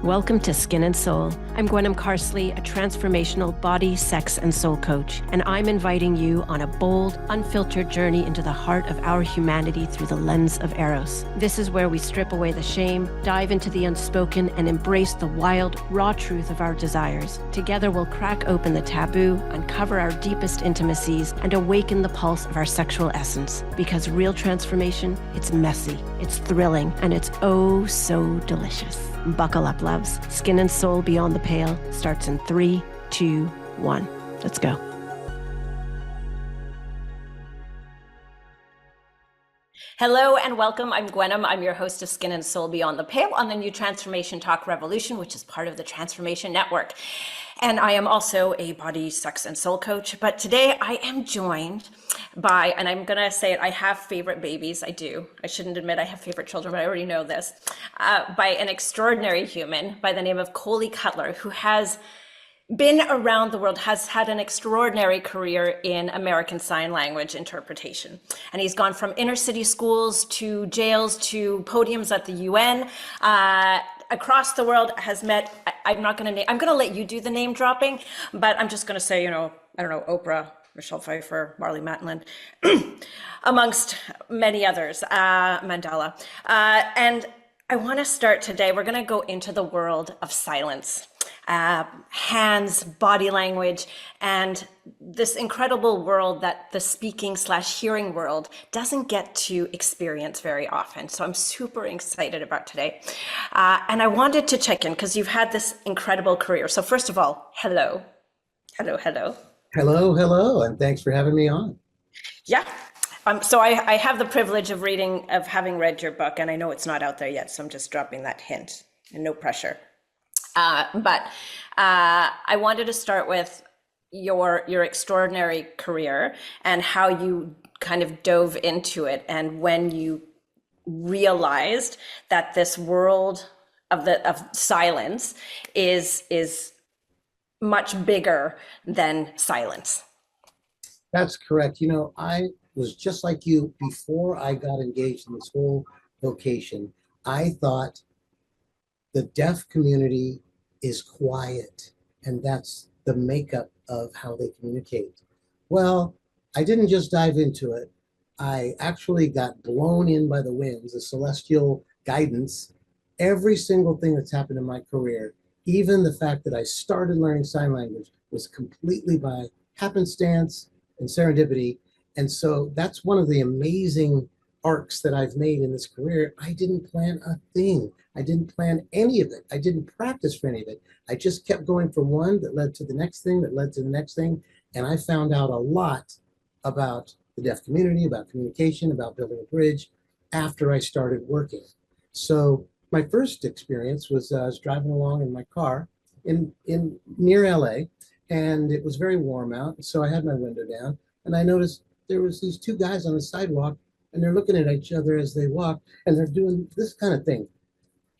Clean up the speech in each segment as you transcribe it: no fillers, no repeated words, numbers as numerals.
Welcome to Skin and Soul. I'm Gwenham Carsley, a transformational body, sex, and soul coach, and I'm inviting you on a bold, unfiltered journey into the heart of our humanity through the lens of Eros. This is where we strip away the shame, dive into the unspoken, and embrace the wild, raw truth of our desires. Together, we'll crack open the taboo, uncover our deepest intimacies, and awaken the pulse of our sexual essence. Because real transformation, it's messy, it's thrilling, and it's oh so delicious. Buckle up, loves. Skin and Soul Beyond the Pale starts in 3, 2, 1. Let's go. Hello and welcome. I'm Gwenham. I'm your host of Skin and Soul Beyond the Pale on the New Transformation Talk Revolution, which is part of the Transformation Network. And I am also a body, sex, and soul coach. But today I am joined by, and I'm going to say it, I have favorite babies. I do. I shouldn't admit I have favorite children, but I already know this. By an extraordinary human by the name of Coley Cutler, who has been around the world, has had an extraordinary career in American Sign Language interpretation. And he's gone from inner city schools to jails to podiums at the UN, across the world, has met, I'm going to let you do the name dropping, but I'm just going to say, I don't know, Oprah, Michelle Pfeiffer, Marley Matlin, amongst many others, Mandela. And I want to start today, we're going to go into the world of silence. Hands, body language, and this incredible world that the speaking/hearing world doesn't get to experience very often. So I'm super excited about today. And I wanted to check in because you've had this incredible career. So first of all, hello. Hello, hello. Hello, hello, and thanks for having me on. Yeah. So I have the privilege of having read your book, and I know it's not out there yet, so I'm just dropping that hint, and no pressure. But I wanted to start with your extraordinary career and how you kind of dove into it, and when you realized that this world of silence is much bigger than silence. That's correct. I was just like you before I got engaged in this whole vocation. I thought the deaf community is quiet, and that's the makeup of how they communicate. Well, I didn't just dive into it. I actually got blown in by the winds, the celestial guidance. Every single thing that's happened in my career, even the fact that I started learning sign language, was completely by happenstance and serendipity. And so that's one of the amazing arcs that I've made in this career. I didn't plan a thing. I didn't plan any of it. I didn't practice for any of it. I just kept going from one that led to the next thing, that led to the next thing. And I found out a lot about the deaf community, about communication, about building a bridge after I started working. So my first experience was I was driving along in my car in near LA, and it was very warm out. So I had my window down, and I noticed there was these two guys on the sidewalk, and they're looking at each other as they walk, and they're doing this kind of thing,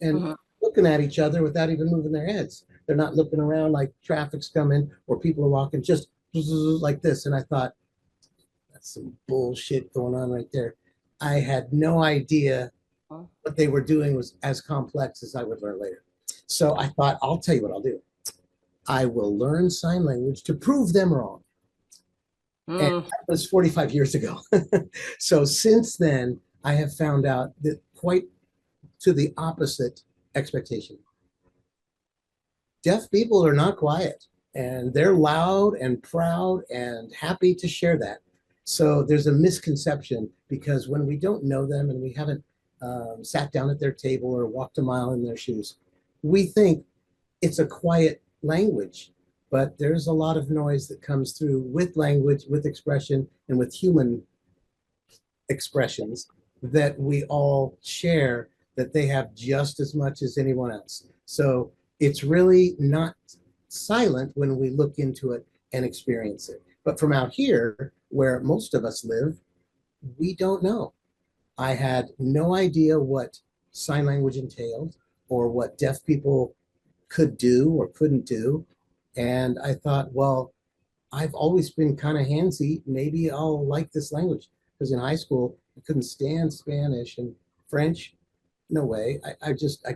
and looking at each other without even moving their heads. They're not looking around like traffic's coming or people are walking, just like this. And I thought, that's some bullshit going on right there. I had no idea what they were doing was as complex as I would learn later. So I thought, I'll tell you what I'll do. I will learn sign language to prove them wrong. And that was 45 years ago. So since then, I have found out that quite to the opposite expectation. Deaf people are not quiet, and they're loud and proud and happy to share that. So there's a misconception, because when we don't know them and we haven't sat down at their table or walked a mile in their shoes, we think it's a quiet language. But there's a lot of noise that comes through with language, with expression, and with human expressions that we all share, that they have just as much as anyone else. So it's really not silent when we look into it and experience it. But from out here, where most of us live, we don't know. I had no idea what sign language entailed or what deaf people could do or couldn't do. And I thought, well, I've always been kind of handsy. Maybe I'll like this language. Because in high school, I couldn't stand Spanish and French. No way. I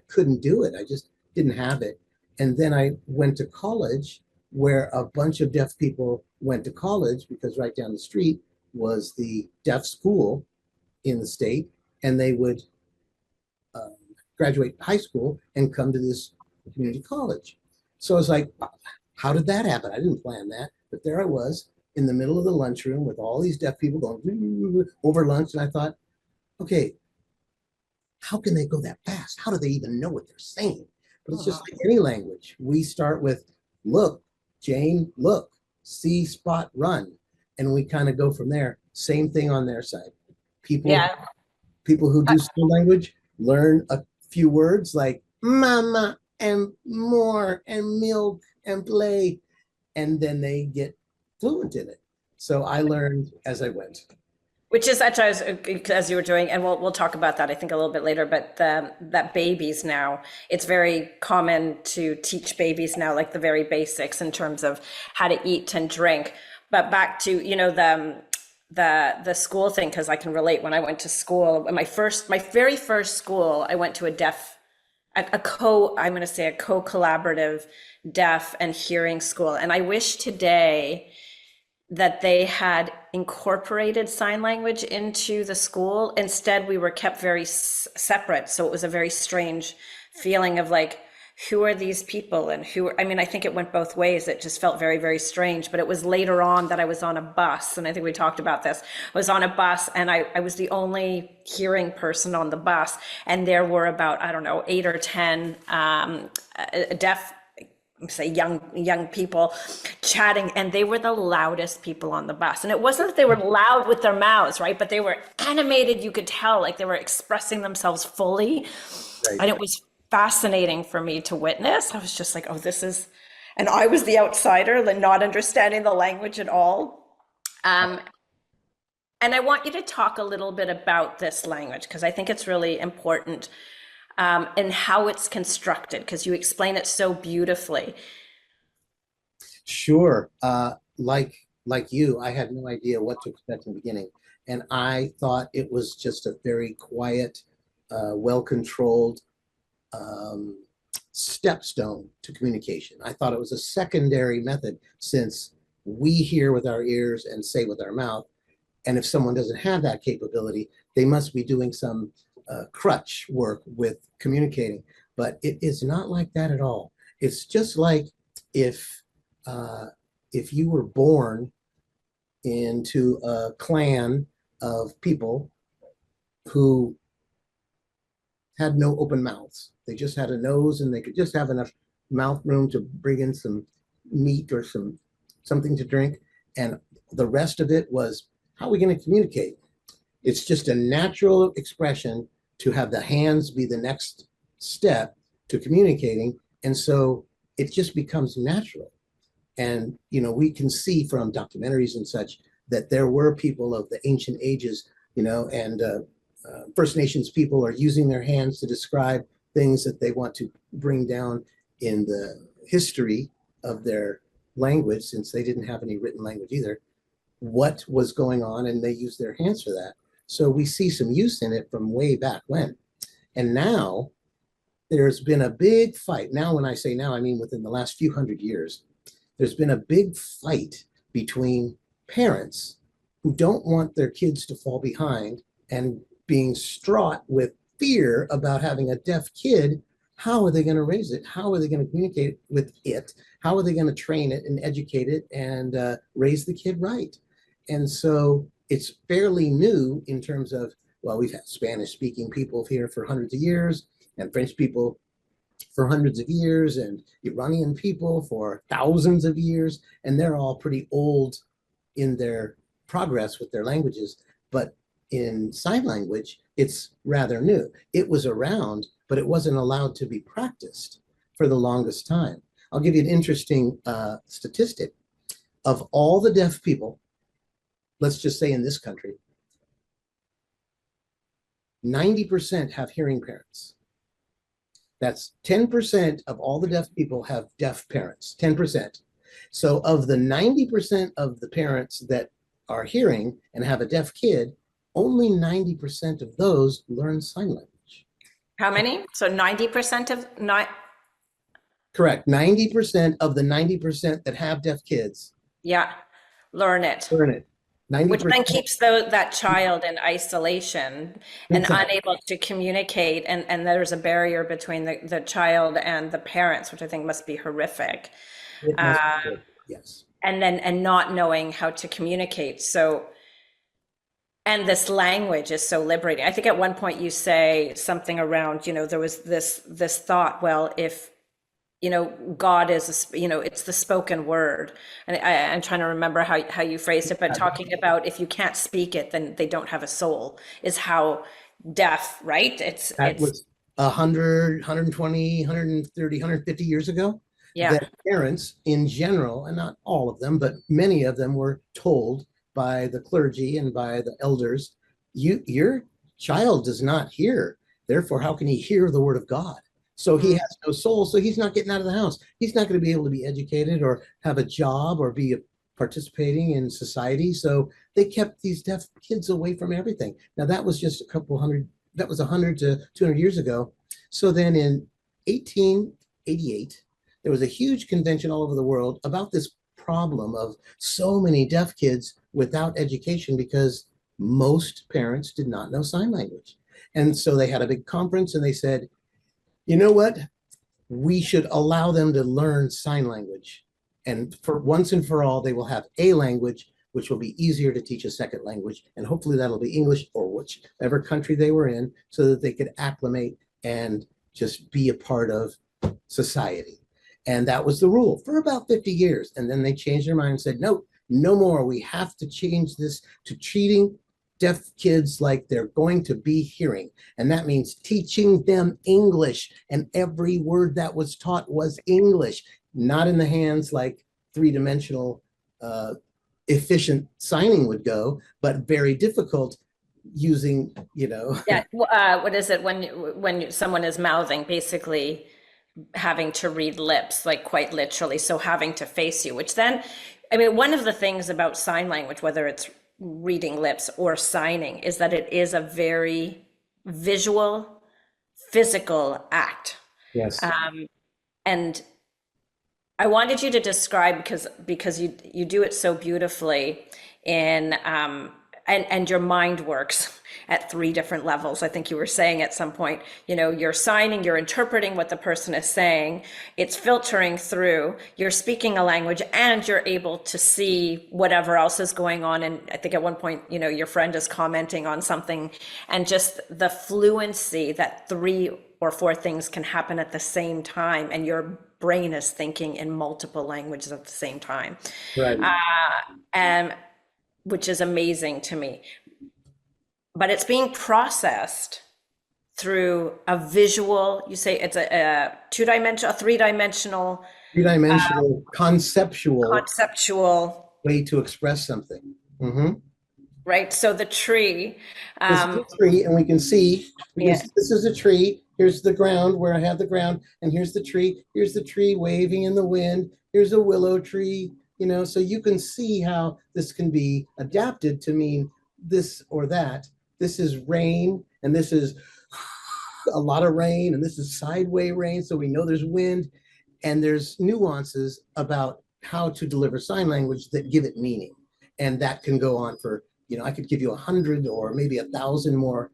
couldn't do it. I just didn't have it. And then I went to college where a bunch of deaf people went to college because right down the street was the deaf school in the state, and they would uh, graduate high school and come to this community college. So I was like, how did that happen? I didn't plan that, but there I was in the middle of the lunchroom with all these deaf people going over lunch, and I thought, okay, how can they go that fast? How do they even know what they're saying? But it's just like any language. We start with, look, Jane, look, see, spot, run. And we kind of go from there. Same thing on their side. People, Yeah. people who do sign language learn a few words like mama and more and milk and play, and then they get fluent in it. So I learned as I went. Which is such as you were doing, and we'll talk about that I think a little bit later. But that babies now, it's very common to teach babies now like the very basics in terms of how to eat and drink. But back to the school thing, because I can relate. When I went to school, my very first school, I went to I'm going to say a co-collaborative deaf and hearing school, and I wish today that they had incorporated sign language into the school. Instead, we were kept very separate. So it was a very strange feeling of like, who are these people and I mean, I think it went both ways. It just felt very, very strange. But it was later on that I was on a bus, and I think we talked about this. I was on a bus, and I was the only hearing person on the bus. And there were about, I don't know, 8 or 10 deaf, say young people chatting, and they were the loudest people on the bus. And it wasn't that they were loud with their mouths, right? But they were animated. You could tell like they were expressing themselves fully. Right. And it was fascinating for me to witness. I was just like, oh, and I was the outsider, like not understanding the language at all. And I want you to talk a little bit about this language, because I think it's really important, and how it's constructed, because you explain it so beautifully. Sure. Like you, I had no idea what to expect in the beginning. And I thought it was just a very quiet, well-controlled stepstone to communication. I thought it was a secondary method since we hear with our ears and say with our mouth. And if someone doesn't have that capability, they must be doing some crutch work with communicating. But it is not like that at all. It's just like if you were born into a clan of people who had no open mouths. They just had a nose, and they could just have enough mouth room to bring in some meat or something to drink. And the rest of it was, how are we going to communicate? It's just a natural expression to have the hands be the next step to communicating. And so it just becomes natural. And, we can see from documentaries and such that there were people of the ancient ages, and First Nations people are using their hands to describe things that they want to bring down in the history of their language, since they didn't have any written language either, what was going on, and they used their hands for that. So we see some use in it from way back when. And now there's been a big fight. Now, when I say now, I mean within the last few hundred years, there's been a big fight between parents who don't want their kids to fall behind and being straught with fear about having a deaf kid. How are they going to raise it? How are they going to communicate with it? How are they going to train it and educate it and raise the kid right? And so it's fairly new in terms of, well, we've had Spanish speaking people here for hundreds of years, and French people for hundreds of years, and Iranian people for thousands of years, and they're all pretty old in their progress with their languages. But in sign language, it's rather new. It was around, but it wasn't allowed to be practiced for the longest time. I'll give you an interesting statistic. Of all the deaf people, let's just say in this country, 90% have hearing parents. That's 10% of all the deaf people have deaf parents, 10%. So of the 90% of the parents that are hearing and have a deaf kid, only 90% of those learn sign language. How many? So 90% of not. Correct. 90% of the 90% that have deaf kids Yeah, learn it. learn it. Which then 90%. keeps that child in isolation and Exactly. unable to communicate. And there's a barrier between the child and the parents, which I think must be horrific. It must be good. Yes. And not knowing how to communicate. So, and this language is so liberating. I think at one point you say something around, there was this thought, well, if God is, it's the spoken word. And I'm trying to remember how you phrased it, but talking about if you can't speak it, then they don't have a soul, is how deaf, right? That was 100, 120, 130, 150 years ago, Yeah. that parents in general, and not all of them, but many of them were told by the clergy and by the elders, your child does not hear. Therefore, how can he hear the word of God? So he Mm. has no soul. So he's not getting out of the house. He's not going to be able to be educated or have a job or be participating in society. So they kept these deaf kids away from everything. Now, that was just a couple hundred, that was 100 to 200 years ago. So then in 1888, there was a huge convention all over the world about this problem of so many deaf kids without education because most parents did not know sign language. And so they had a big conference and they said, you know what? We should allow them to learn sign language. And for once and for all, they will have a language, which will be easier to teach a second language. And hopefully that'll be English or whichever country they were in so that they could acclimate and just be a part of society. And that was the rule for about 50 years. And then they changed their mind and said, no, no more. We have to change this to treating deaf kids like they're going to be hearing. And that means teaching them English. And every word that was taught was English, not in the hands like three-dimensional efficient signing would go, but very difficult using, Yeah. What is it when someone is mouthing, basically having to read lips, like quite literally. So having to face you, which then, I mean, one of the things about sign language, whether it's reading lips or signing, is that it is a very visual, physical act. Yes. And I wanted you to describe, because you do it so beautifully in and your mind works at three different levels. I think you were saying at some point, you're signing, you're interpreting what the person is saying, it's filtering through, you're speaking a language, and you're able to see whatever else is going on. And I think at one point, your friend is commenting on something, and just the fluency that three or four things can happen at the same time, and your brain is thinking in multiple languages at the same time. Right. And which is amazing to me. But it's being processed through a visual, you say it's a two-dimensional, a three-dimensional, Conceptual conceptual, way to express something. Mm-hmm. right? So the tree, This is a tree, and we can see yeah, this is a tree. Here's the ground where I have the ground, and here's the tree. Here's the tree waving in the wind. Here's a willow tree. So you can see how this can be adapted to mean this or that. This is rain, and this is a lot of rain, and this is sideway rain, so we know there's wind, and there's nuances about how to deliver sign language that give it meaning, and that can go on for I could give you 100 or maybe 1,000 more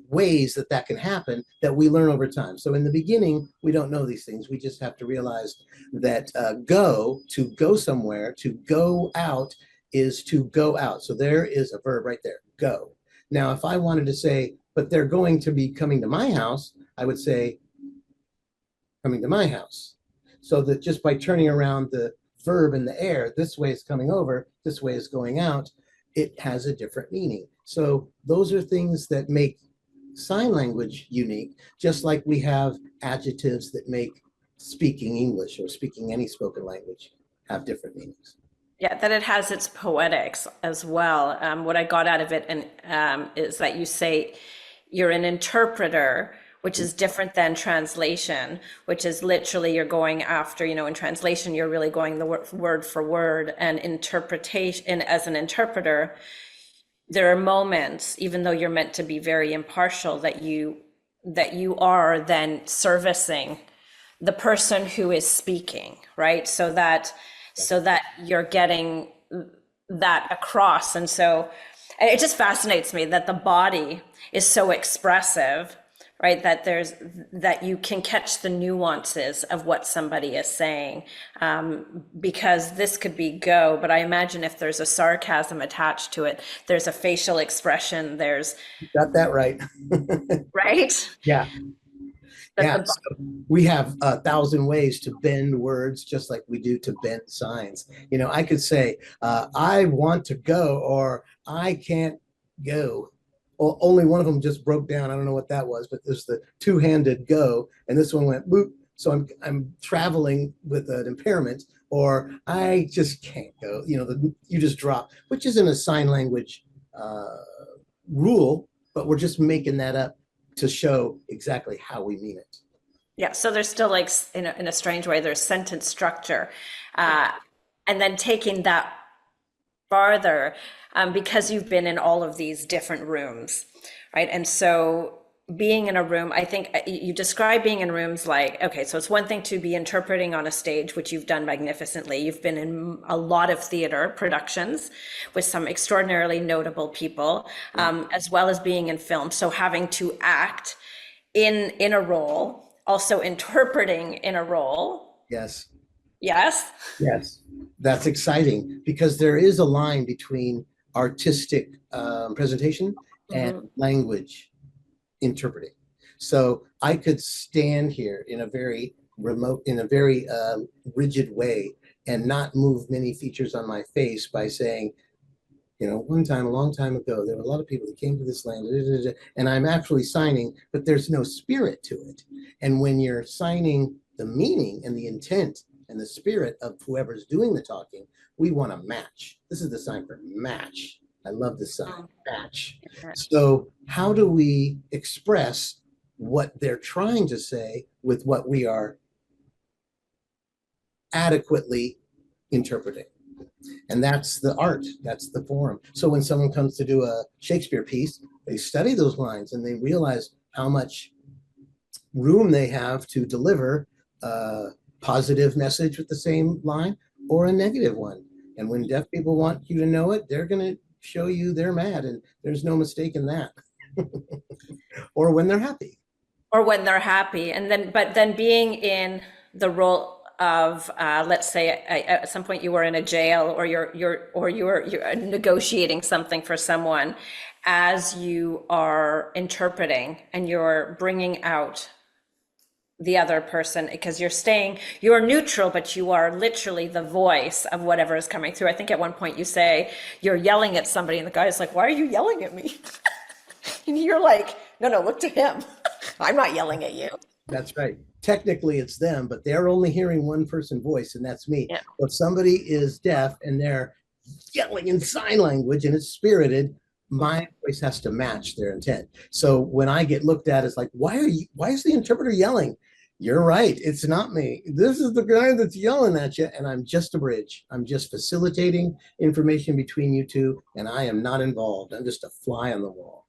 ways that can happen that we learn over time. So in the beginning, we don't know these things. We just have to realize that to go somewhere, to go out is to go out. So there is a verb right there, go. Now, if I wanted to say, but they're going to be coming to my house, I would say, coming to my house. So that just by turning around the verb in the air, this way is coming over, this way is going out, it has a different meaning. So those are things that make sign language unique, just like we have adjectives that make speaking English or speaking any spoken language have different meanings. yeah, that it has its poetics as well. What I got out of it is that you say you're an interpreter, which is different than translation, which is literally you're going after, in translation, you're really going the word for word, and interpretation, as an interpreter, there are moments, even though you're meant to be very impartial, that you are then servicing the person who is speaking, right? So that you're getting that across. And so it just fascinates me that the body is so expressive, right? That you can catch the nuances of what somebody is saying, because this could be go, but I imagine if there's a sarcasm attached to it, there's a facial expression, there's, Got that right. right? Yeah. That Yeah, the, so we have 1,000 ways to bend words, just like we do to bend signs. I could say, I want to go, or I can't go. Well, only one of them just broke down. I don't know what that was, but there's the two-handed go, and this one went boop. So I'm traveling with an impairment, or I just can't go. You just drop, which isn't a sign language uh, rule, but we're just making that up to show exactly how we mean it. yeah, so there's still like, in a strange way, there's sentence structure. Uh, and then taking that farther, because you've been in all of these different rooms, right? And so being in a room, I think you describe being in rooms like, okay, so it's one thing to be interpreting on a stage, which you've done magnificently. You've been in a lot of theater productions with some extraordinarily notable people, as well as being in film. So having to act in a role, also interpreting in a role. Yes. Yes. Yes, that's exciting because there is a line between artistic presentation and Mhm. language interpreting. So I could stand here in a very rigid way and not move many features on my face by saying, one time, a long time ago, there were a lot of people that came to this land, and I'm actually signing, but there's no spirit to it. And when you're signing the meaning and the intent and the spirit of whoever's doing the talking, we want to match. This is the sign for match. I love the sign, match. So how do we express what they're trying to say with what we are adequately interpreting? And that's the art, that's the form. So when someone comes to do a Shakespeare piece, they study those lines and they realize how much room they have to deliver a positive message with the same line or a negative one. And when deaf people want you to know it, they're going to show you they're mad, and there's no mistake in that. Or when they're happy. Or when they're happy. And then, but then being in the role of, let's say at some point you were in a jail, or you're negotiating something for someone, as you are interpreting and you're bringing out the other person, because you're neutral, but you are literally the voice of whatever is coming through. I think at one point you say you're yelling at somebody and the guy's like, why are you yelling at me? And you're like, no, look to him. I'm not yelling at you. That's right. Technically, it's them, but they're only hearing one person voice, and that's me. Yeah. If somebody is deaf and they're yelling in sign language and it's spirited, my voice has to match their intent. So when I get looked at as like, why is the interpreter yelling? You're right. It's not me. This is the guy that's yelling at you, and I'm just a bridge. I'm just facilitating information between you two, and I am not involved. I'm just a fly on the wall.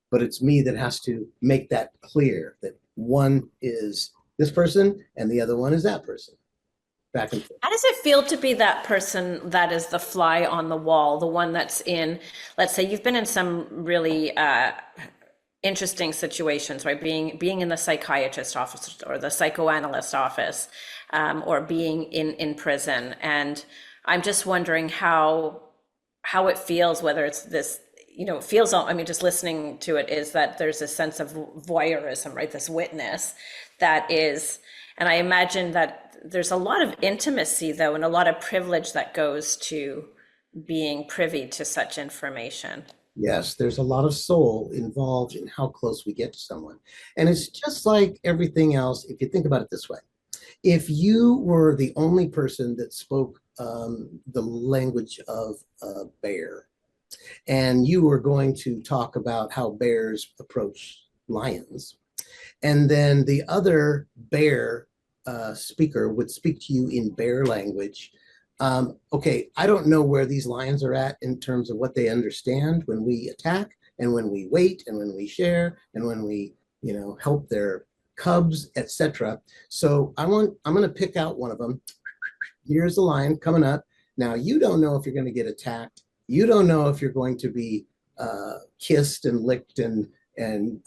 But it's me that has to make that clear, that one is this person and the other one is that person. Back and forth. How does it feel to be that person that is the fly on the wall, the one that's in, let's say you've been in some really interesting situations, right? Being in the psychiatrist office or the psychoanalyst office, or being in prison. And I'm just wondering how it feels, whether it's this, it feels, I mean, just listening to it, is that there's a sense of voyeurism, right? This witness that is, and I imagine that there's a lot of intimacy though, and a lot of privilege that goes to being privy to such information. Yes, there's a lot of soul involved in how close we get to someone. And it's just like everything else, if you think about it this way. If you were the only person that spoke the language of a bear, and you were going to talk about how bears approach lions, and then the other bear speaker would speak to you in bear language. Okay, I don't know where these lions are at in terms of what they understand when we attack and when we wait and when we share and when we, help their cubs, etc. So I'm going to pick out one of them. Here's the lion coming up. Now you don't know if you're going to get attacked. You don't know if you're going to be kissed and licked and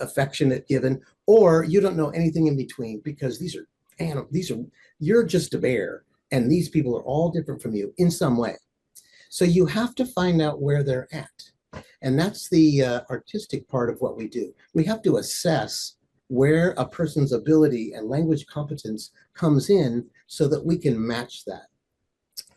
affectionate given, or you don't know anything in between, because these are animals. You're just a bear, and these people are all different from you in some way. So you have to find out where they're at. And that's the artistic part of what we do. We have to assess where a person's ability and language competence comes in so that we can match that.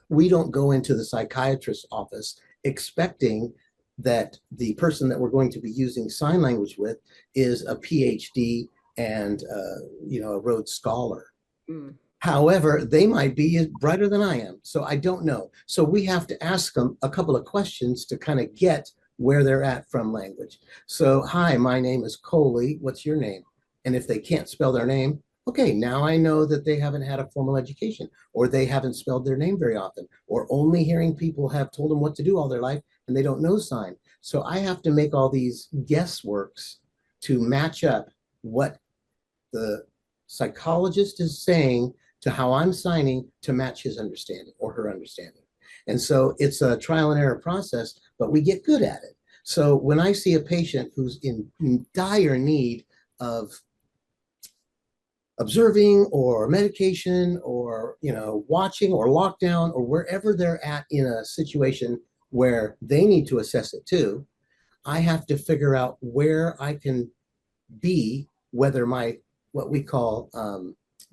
We don't go into the psychiatrist's office expecting that the person that we're going to be using sign language with is a PhD and a Rhodes Scholar. Mm. However, they might be brighter than I am, so I don't know. So we have to ask them a couple of questions to kind of get where they're at from language. So, hi, my name is Coley. What's your name? And if they can't spell their name, okay, now I know that they haven't had a formal education, or they haven't spelled their name very often, or only hearing people have told them what to do all their life and they don't know sign. So I have to make all these guessworks to match up what the psychologist is saying to how I'm signing to match his understanding or her understanding. And so it's a trial and error process, but we get good at it. So when I see a patient who's in dire need of observing or medication or watching or lockdown or wherever they're at in a situation where they need to assess it too, I have to figure out where I can be, whether my what we call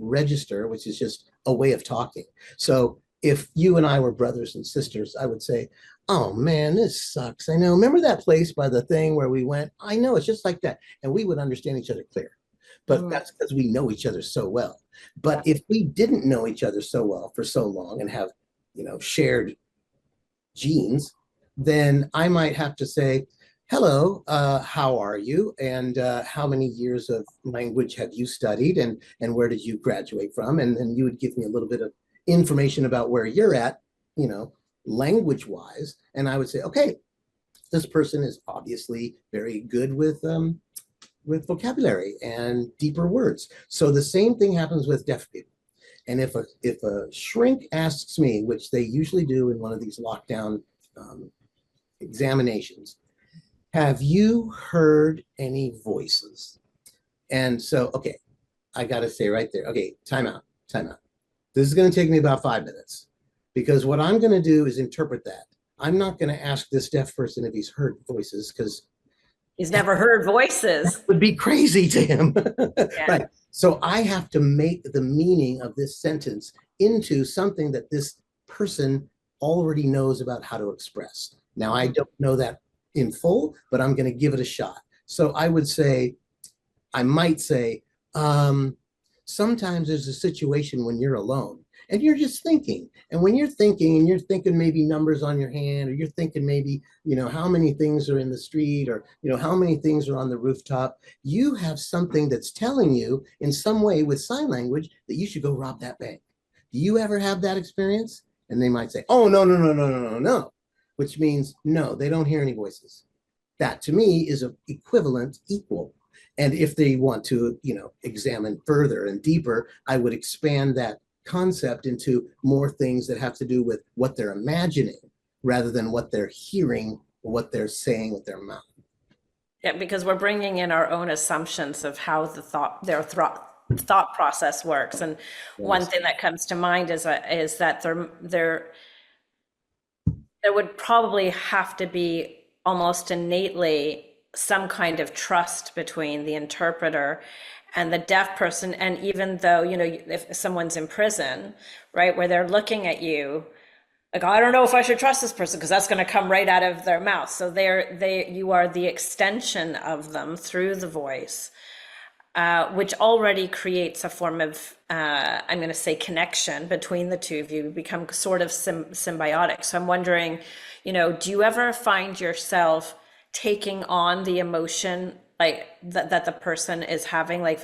register, which is just a way of talking. So if you and I were brothers and sisters, I would say, oh man, this sucks. I know. Remember that place by the thing where we went? I know, it's just like that. And we would understand each other clear. But that's because we know each other so well. But if we didn't know each other so well for so long and have, shared genes, then I might have to say, hello, how are you? And how many years of language have you studied? And where did you graduate from? And then you would give me a little bit of information about where you're at, language-wise. And I would say, okay, this person is obviously very good with vocabulary and deeper words. So the same thing happens with deaf people. And if a shrink asks me, which they usually do in one of these lockdown examinations, have you heard any voices? And so, okay, I got to say right there, okay, time out. This is going to take me about 5 minutes, because what I'm going to do is interpret that. I'm not going to ask this deaf person if he's heard voices, because he's never heard voices. That would be crazy to him. Yeah. Right. So I have to make the meaning of this sentence into something that this person already knows about how to express. Now, I don't know that in full, but I'm going to give it a shot. So I might say, sometimes there's a situation when you're alone and you're just thinking. And when you're thinking and you're thinking maybe numbers on your hand, or you're thinking maybe, how many things are in the street, or, how many things are on the rooftop, you have something that's telling you in some way with sign language that you should go rob that bank. Do you ever have that experience? And they might say, oh, no, which means no, they don't hear any voices. That to me is an equal. And if they want to, examine further and deeper, I would expand that concept into more things that have to do with what they're imagining rather than what they're hearing or what they're saying with their mouth. Yeah, because we're bringing in our own assumptions of how their thought process works. And yes. One thing that comes to mind is that there would probably have to be almost innately some kind of trust between the interpreter and the deaf person. And even though, if someone's in prison, right, where they're looking at you, like, I don't know if I should trust this person, because that's going to come right out of their mouth. So you are the extension of them through the voice, which already creates a form of, I'm going to say, connection between the two of you, become sort of symbiotic. So I'm wondering, do you ever find yourself taking on the emotion like that the person is having, like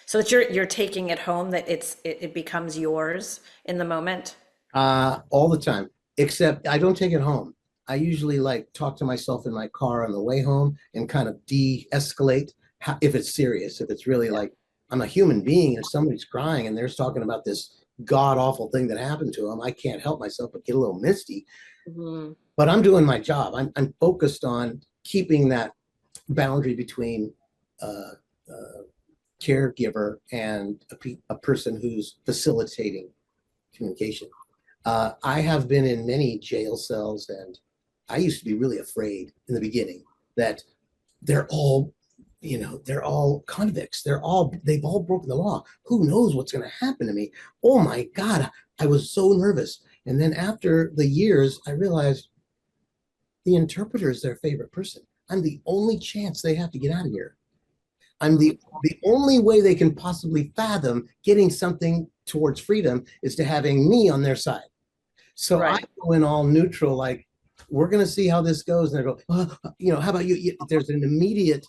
so that you're taking it home, that it becomes yours in the moment? All the time, except I don't take it home. I usually talk to myself in my car on the way home and kind of de-escalate if it's serious, if it's really like I'm a human being, and if somebody's crying and they're talking about this god awful thing that happened to them, I can't help myself but get a little misty. Mhm. But I'm doing my job. I'm focused on keeping that boundary between uh, uh, caregiver and a person who's facilitating communication. I have been in many jail cells, and I used to be really afraid in the beginning that they're all, they're all convicts. They've all broken the law. Who knows what's going to happen to me? Oh my God, I was so nervous. And then after the years, I realized the interpreter is their favorite person. I'm the only chance they have to get out of here. I'm the only way they can possibly fathom getting something towards freedom is to having me on their side. So I Right. go in all neutral, like, we're going to see how this goes. And I go, how about you? There's an immediate,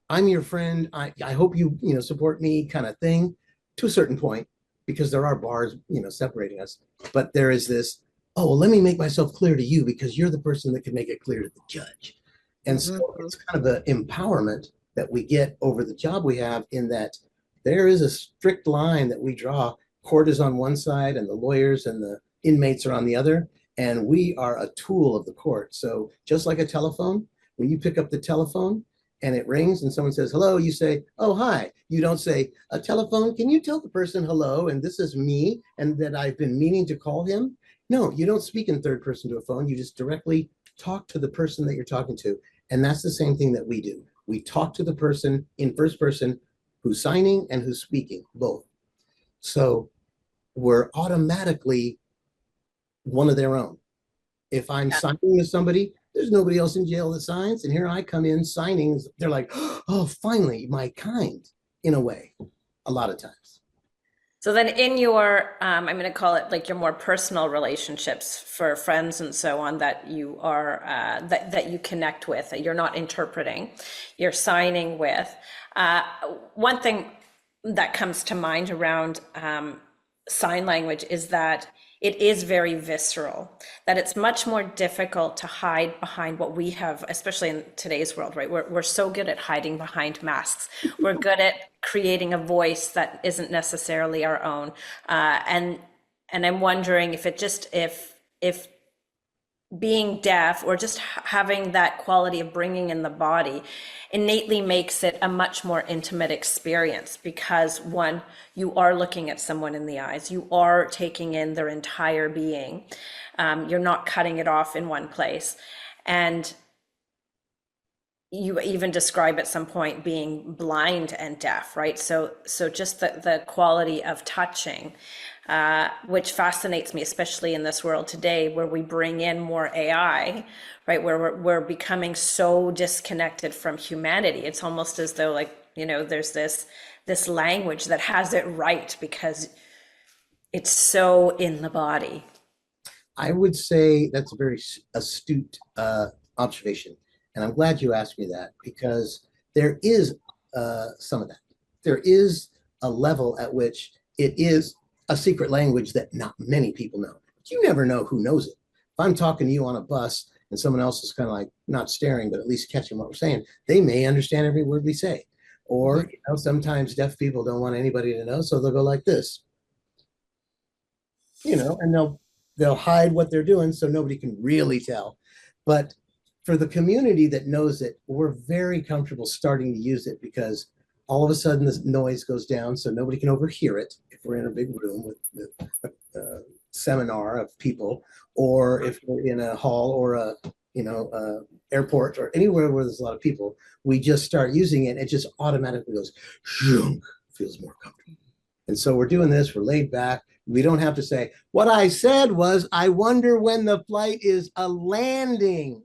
I'm your friend. I hope you, support me kind of thing to a certain point, because there are bars, separating us. But there is this, oh, well, let me make myself clear to you because you're the person that can make it clear to the judge. And so Mhm. it's kind of the empowerment that we get over the job we have, in that there is a strict line that we draw. Court is on one side and the lawyers and the inmates are on the other, and we are a tool of the court. So just like a telephone, when you pick up the telephone and it rings and someone says hello, you say, oh, hi. You don't say, a telephone, can you tell the person hello and this is me and that I've been meaning to call him? No, you don't speak in third person to a phone. You just directly talk to the person that you're talking to. And that's the same thing that we do. We talk to the person in first person who's signing and who's speaking, both. So we're automatically one of their own. If I'm Yeah. signing with somebody, there's nobody else in jail that signs. And here I come in signing. They're like, oh, finally, my kind, in a way, a lot of times. So then in your, I'm going to call it like your more personal relationships for friends and so on that you are, that you connect with, that you're not interpreting, you're signing with. Uh, One thing that comes to mind around sign language is that it is very visceral, that it's much more difficult to hide behind what we have, especially in today's world, right? We're so good at hiding behind masks. We're good at creating a voice that isn't necessarily our own. And I'm wondering if it just, if being deaf or just having that quality of bringing in the body innately makes it a much more intimate experience, because one, you are looking at someone in the eyes, you are taking in their entire being. You're not cutting it off in one place. And you even describe at some point being blind and deaf, right? So just the quality of touching, which fascinates me, especially in this world today where we bring in more AI, right? Where we're becoming so disconnected from humanity. It's almost as though, like, there's this language that has it right because it's so in the body. I would say that's a very astute observation. And I'm glad you asked me that, because there is some of that. There is a level at which it is a secret language that not many people know. But you never know who knows it. If I'm talking to you on a bus and someone else is kind of like not staring, but at least catching what we're saying, they may understand every word we say. Or, Mhm. sometimes deaf people don't want anybody to know, so they'll go like this, and they'll hide what they're doing so nobody can really tell. But for the community that knows it, we're very comfortable starting to use it, because all of a sudden the noise goes down so nobody can overhear it if we're in a big room with a seminar of people, or if we're in a hall or a airport or anywhere where there's a lot of people. We just start using it. It just automatically goes, feels more comfortable. And so we're doing this, we're laid back. We don't have to say, what I said was, I wonder when the flight is a landing,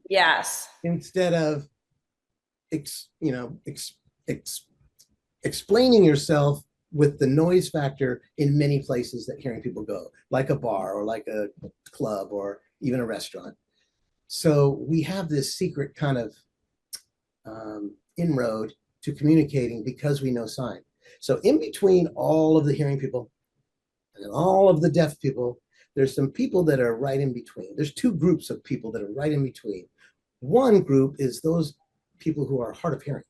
Yes. instead of, ex, you know, ex, ex, explaining yourself with the noise factor in many places that hearing people go, like a bar or like a club or even a restaurant. So we have this secret kind of inroad to communicating because we know sign. So in between all of the hearing people and all of the deaf people, there's some people that are right in between. There's two groups of people that are right in between. One group is those people who are hard of hearing.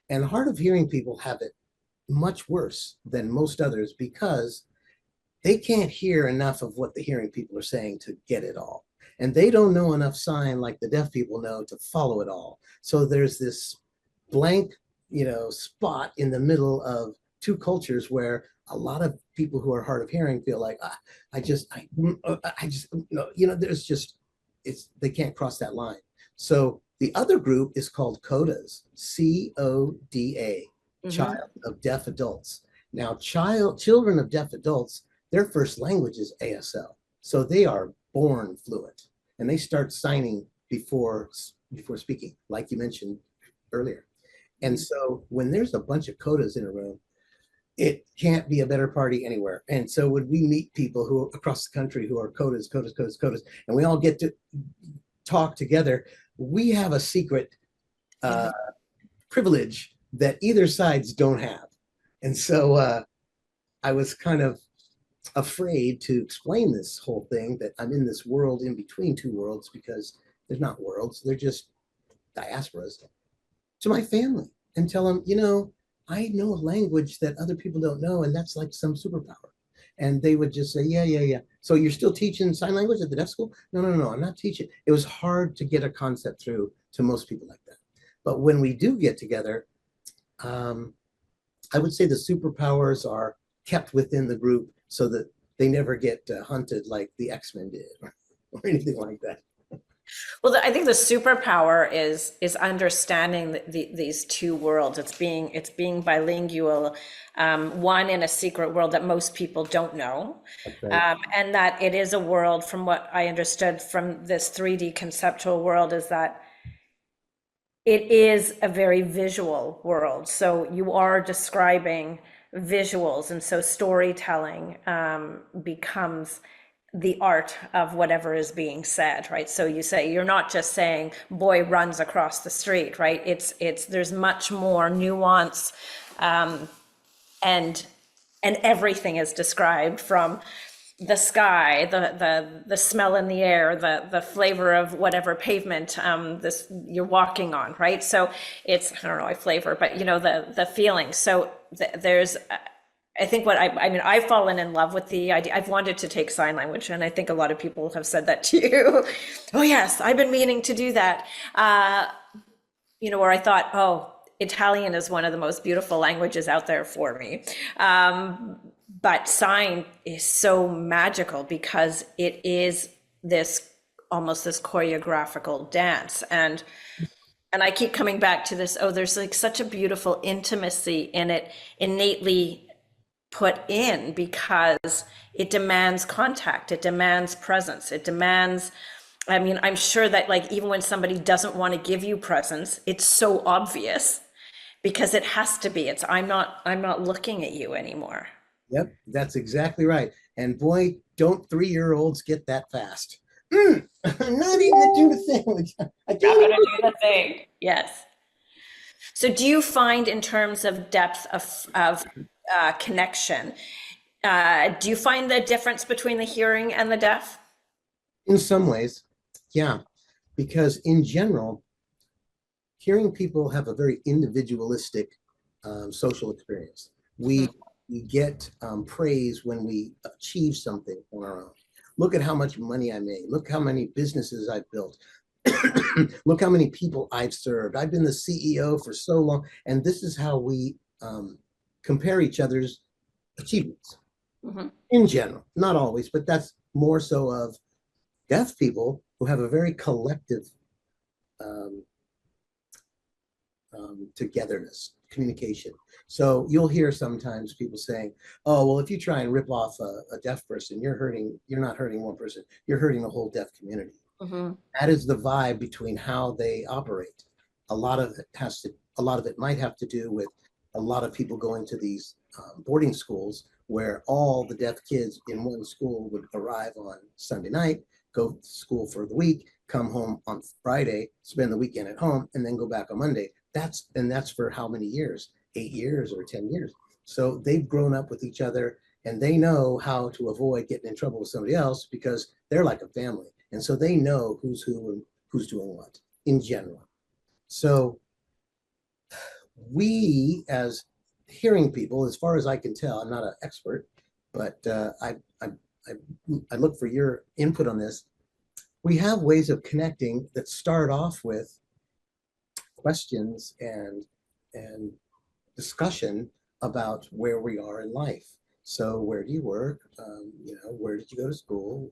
And hard of hearing people have it much worse than most others because they can't hear enough of what the hearing people are saying to get it all. And they don't know enough sign like the deaf people know to follow it all. So there's this blank, spot in the middle of two cultures where a lot of people who are hard of hearing feel like, there's just, they can't cross that line. So the other group is called CODA, CODA, child of deaf adults. Now, children of deaf adults, their first language is ASL. So they are born fluent and they start signing before speaking, like you mentioned earlier. And so when there's a bunch of CODAs in a room, it can't be a better party anywhere. And so when we meet people who are across the country who are CODAs, and we all get to talk together, we have a secret privilege that either sides don't have. And so I was kind of afraid to explain this whole thing, that I'm in this world in between two worlds, because they're not worlds, they're just diasporas, to my family and tell them, I know a language that other people don't know, and that's like some superpower. And they would just say, yeah. So you're still teaching sign language at the deaf school? No, I'm not teaching. It was hard to get a concept through to most people like that. But when we do get together, I would say the superpowers are kept within the group so that they never get hunted like the X-Men did or anything like that. Well, I think the superpower is understanding these two worlds. It's being bilingual, one in a secret world that most people don't know, Right. and that it is a world, from what I understood from this 3D conceptual world, is that it is a very visual world. So you are describing visuals, and so storytelling becomes the art of whatever is being said, right? So you say, you're not just saying boy runs across the street, right? It's there's much more nuance, and everything is described, from the sky, the smell in the air, the flavor of whatever pavement this you're walking on, right? So it's, I don't know, flavor, but the feeling. So there's I think I've fallen in love with the idea. I've wanted to take sign language, and I think a lot of people have said that to you. Oh yes, I've been meaning to do that. Where I thought, oh, Italian is one of the most beautiful languages out there for me. But sign is so magical because it is almost this choreographical dance. And I keep coming back to this, there's like such a beautiful intimacy in it, innately put in, because it demands contact, it demands presence, it demands, I'm sure that, like, even when somebody doesn't want to give you presence, it's so obvious because it has to be. It's, I'm not looking at you anymore. Yep, that's exactly right. And boy, don't 3-year-olds get that fast. I'm not even gonna do the thing. I Not gonna do the thing. Yes. So do you find, in terms of depth of connection, do you find the difference between the hearing and the deaf? In some ways, yeah, because in general, hearing people have a very individualistic social experience. We get praise when we achieve something on our own. Look at how much money I made. Look how many businesses I've built. Look how many people I've served. I've been the CEO for so long. And this is how we compare each other's achievements in general. Not always, but that's more so of deaf people who have a very collective togetherness, communication. So you'll hear sometimes people saying, oh, well, if you try and rip off a deaf person, you're not hurting one person, you're hurting the whole deaf community. That is the vibe between how they operate. A lot of it might have to do with a lot of people going to these boarding schools where all the deaf kids in one school would arrive on Sunday night, go to school for the week, come home on Friday, spend the weekend at home, and then go back on Monday. That's for how many years? 8 years or 10 years. So they've grown up with each other, and they know how to avoid getting in trouble with somebody else because they're like a family. And so they know who's who and who's doing what in general. So we, as hearing people, as far as I can tell, I'm not an expert, but I, I look for your input on this. We have ways of connecting that start off with questions and discussion about where we are in life. So where do you work? Where did you go to school?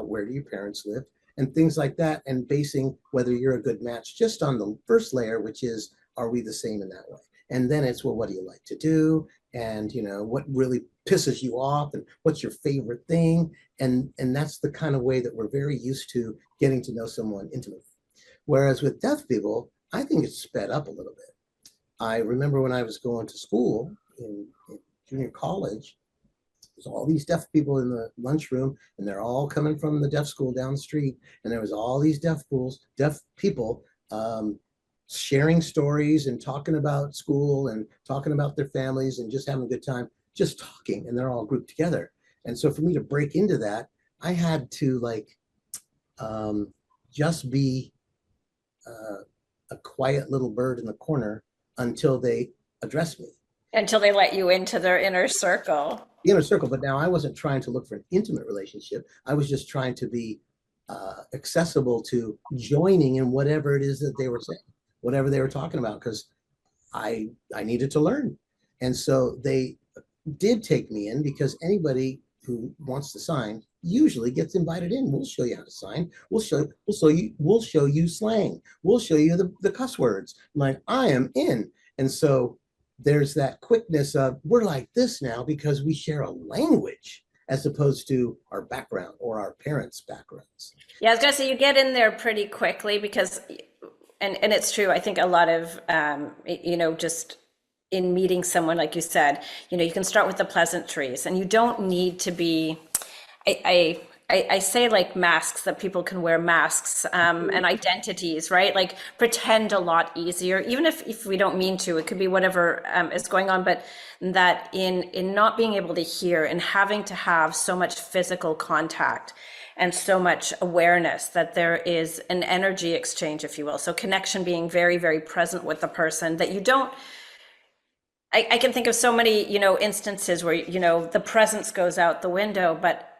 Where do your parents live? And things like that, and basing whether you're a good match just on the first layer, which is, are we the same in that way? And then it's, well, what do you like to do? And what really pisses you off, and what's your favorite thing? And that's the kind of way that we're very used to getting to know someone intimately. Whereas with deaf people, I think it's sped up a little bit. I remember when I was going to school in junior college, there's all these deaf people in the lunchroom, and they're all coming from the deaf school down the street. And there was all these deaf people sharing stories and talking about school and talking about their families and just having a good time, just talking. And they're all grouped together. And so for me to break into that, I had to just be a quiet little bird in the corner until they addressed me. Until they let you into their inner circle. The inner circle, but now I wasn't trying to look for an intimate relationship. I was just trying to be accessible to joining in whatever it is that they were saying, whatever they were talking about, because I needed to learn. And so they did take me in, because anybody who wants to sign usually gets invited in. We'll show you how to sign. We'll show you slang. We'll show you the cuss words. I'm like, I am in. And so there's that quickness of, we're like this now because we share a language, as opposed to our background or our parents' backgrounds. Yeah, I was gonna say, you get in there pretty quickly because, and it's true, I think a lot of, just in meeting someone, like you said, you can start with the pleasantries, and you don't need to be, I say, like, masks, that people can wear masks, and identities, right? Like, pretend a lot easier, even if we don't mean to. It could be whatever is going on, but that in not being able to hear and having to have so much physical contact and so much awareness, that there is an energy exchange, if you will. So connection, being very, very present with the person, that you don't, I can think of so many, instances where, the presence goes out the window, but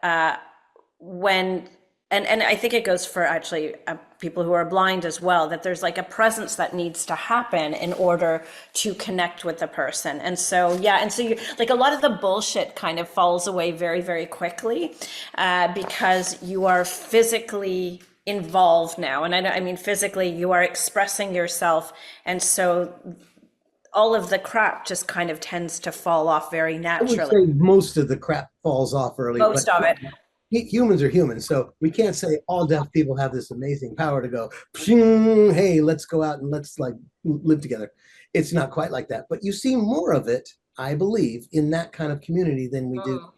when, and I think it goes for actually people who are blind as well, that there's like a presence that needs to happen in order to connect with the person. And so, yeah, and so you, like, a lot of the bullshit kind of falls away very, very quickly, because you are physically involved now. And I mean, physically, you are expressing yourself. And so all of the crap just kind of tends to fall off very naturally. I would say most of the crap falls off early. Most of it. Humans are humans, so we can't say all deaf people have this amazing power to go, hey, let's go out and let's live together. It's not quite like that, but you see more of it, I believe, in that kind of community than we do.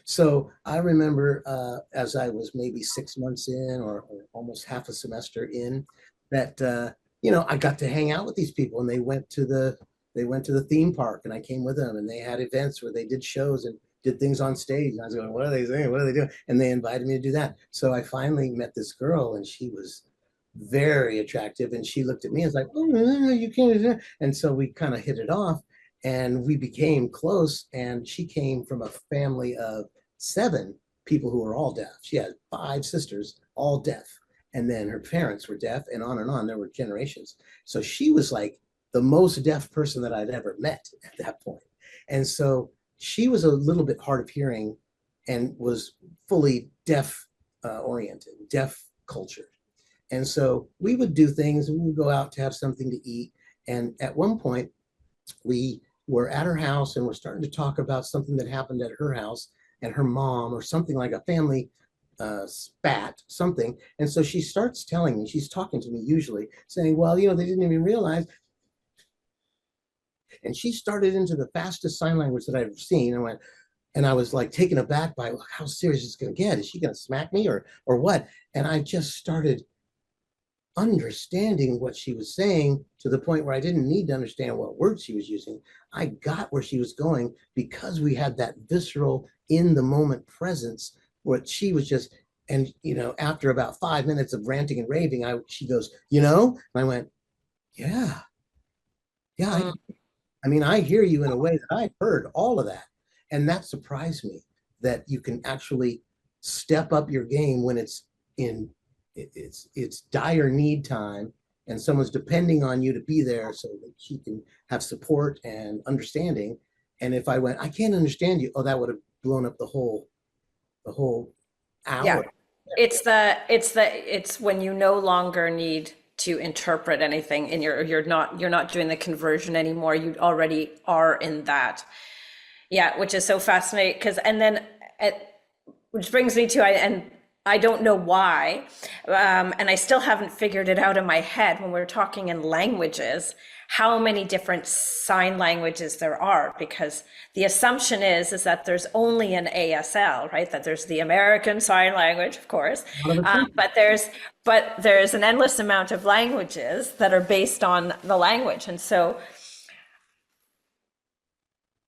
So I remember as I was maybe 6 months in, or almost half a semester in, that I got to hang out with these people, and they went to the theme park, and I came with them, and they had events where they did shows and did things on stage. And I was going, what are they saying? What are they doing? And they invited me to do that. So I finally met this girl, and she was very attractive. And she looked at me and was like, oh, no, you can't. And so we kind of hit it off, and we became close. And she came from a family of 7 people who were all deaf. She had 5 sisters, all deaf. And then her parents were deaf, and on and on. There were generations. So she was like the most deaf person that I'd ever met at that point. And so she was a little bit hard of hearing and was fully deaf oriented, deaf cultured. And so we would do things, and we would go out to have something to eat. And at one point, we were at her house, and we're starting to talk about something that happened at her house and her mom, or something like a family spat, something. And so she starts telling me, she's talking to me usually, saying, well, they didn't even realize. And she started into the fastest sign language that I've ever seen. And I was like taken aback by how serious it's going to get. Is she going to smack me or what? And I just started understanding what she was saying, to the point where I didn't need to understand what words she was using. I got where she was going because we had that visceral, in the moment presence, where she was just, and after about 5 minutes of ranting and raving, she goes, and I went, yeah, I mean, I hear you in a way that I've heard all of that. And that surprised me that you can actually step up your game when in it's dire need time and someone's depending on you to be there so that she can have support and understanding. And if I went, I can't understand you, oh, that would have blown up the whole Yeah. hour. It's when you no longer need to interpret anything and you're not doing the conversion anymore. You already are in that. Yeah, which is so fascinating because and then it, which brings me to and I don't know why, and I still haven't figured it out in my head when we're talking in languages, how many different sign languages there are, because the assumption is that there's only an ASL, right? That there's the American Sign Language, of course, but there's an endless amount of languages that are based on the language, and so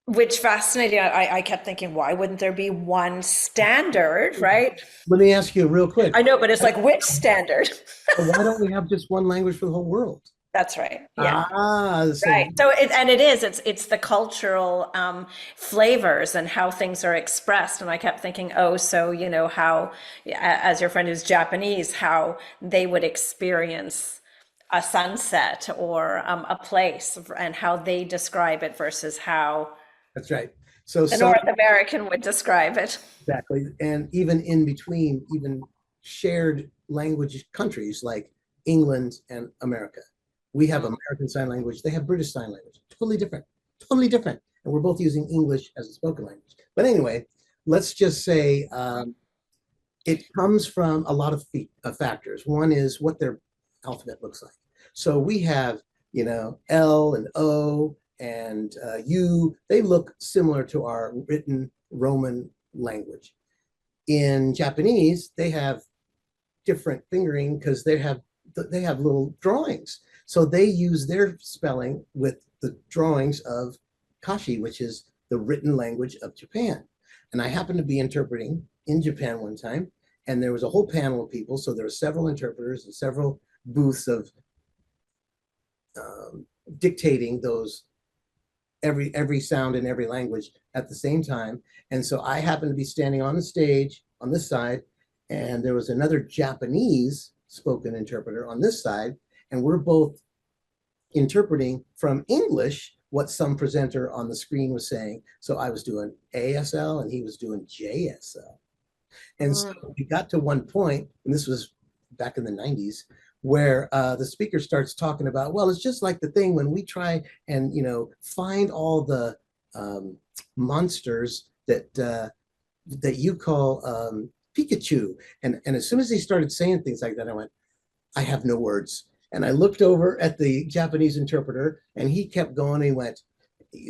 which fascinating. I kept thinking, why wouldn't there be one standard, right? Let me ask you real quick. I know, but it's like, which standard? Why don't we have just one language for the whole world? That's right. Yeah. So Right. So it's the cultural flavors and how things are expressed. And I kept thinking, oh, so how, as your friend who's Japanese, how they would experience a sunset or a place and how they describe it versus how that's right. So the some North American would describe it. exactly, and even in between, even shared language countries like England and America, we have American Sign Language. They have British Sign Language. Totally different. And we're both using English as a spoken language. But anyway, let's just say it comes from a lot of factors. One is what their alphabet looks like. So we have, L and O and U. They look similar to our written Roman language. In Japanese, they have different fingering because they have little drawings. So they use their spelling with the drawings of Kashi, which is the written language of Japan. And I happened to be interpreting in Japan one time, and there was a whole panel of people. So there were several interpreters and several booths of dictating those every sound in every language at the same time. And so I happened to be standing on the stage on this side, and there was another Japanese spoken interpreter on this side, and we're both interpreting from English what some presenter on the screen was saying. So I was doing ASL and he was doing JSL. And so we got to one point, and this was back in the 90s, where the speaker starts talking about, well, it's just like the thing when we try and, find all the monsters that you call Pikachu. And as soon as he started saying things like that, I went, I have no words. And I looked over at the Japanese interpreter, and he kept going. He went,